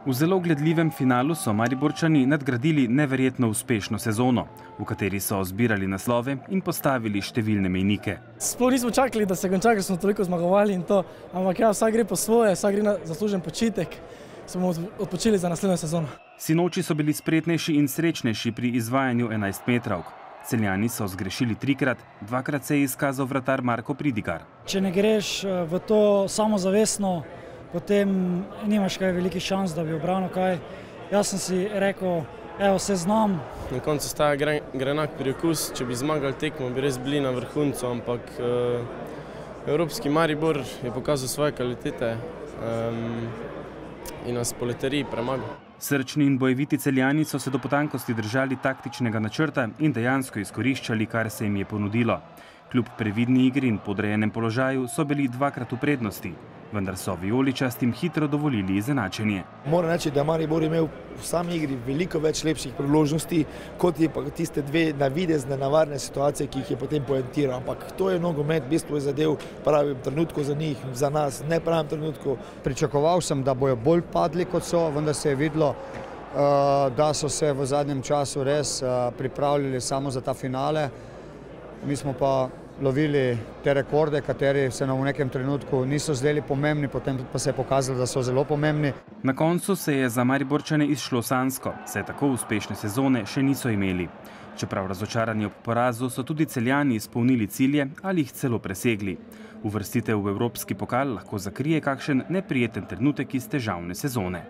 V zelo gledljivem finalu so Mariborčani nadgradili neverjetno uspešno sezono, v kateri so zbirali naslove in postavili številne mejnike. Sploh nismo čakali, da se konča, ker smo toliko zmagovali in to, ampak ja, vsak gre po svoje, vsak gre na zaslužen počitek, smo odpočili za naslednjo sezono. Sinoči so bili spretnejši in srečnejši pri izvajanju 11-metrovk. Celjani so zgrešili 3-krat, 2-krat se je izkazal vratar Marko Pridigar. Če ne greš v to samozavestno, potem nimaš kaj velikih šans, da bi obranil kaj. Jaz sem si rekel, evo, se znam. Na koncu staja grenak priokus, če bi zmagali tekmo, bi res bili na vrhuncu, ampak evropski Maribor je pokazal svoje kvalitete in nas po loteriji premagal. Srčni in bojeviti Celjani so se do potankosti držali taktičnega načrta in dejansko izkoriščali, kar se jim je ponudilo. Kljub previdni igri in podrejenem položaju so bili 2-krat v prednosti, vendar so vijoličastim hitro dovolili izenačenje. Moram reči, da Maribor imel v sami igri veliko več lepših priložnosti, kot je pa tiste dve navidezne nevarne situacije, ki jih je potem poentiral. Ampak to je nogomet, v bistvu je zadev pravim trenutku za njih, za nas ne pravim trenutku. Pričakoval sem, da bojo bolj padli kot so, vendar se je videlo, da so se v zadnjem času res pripravljali samo za ta finale. Mi smo pa lovili te rekorde, kateri se nam v nekem trenutku niso zdeli pomembni, potem pa se je pokazalo, da so zelo pomembni. Na koncu se je za Mariborčane izšlo sanjsko, saj tako uspešne sezone še niso imeli. Čeprav razočarani ob porazu, so tudi Celjani izpolnili cilje ali jih celo presegli. Uvrstitev v evropski pokal lahko zakrije kakšen neprijeten trenutek iz težavne sezone.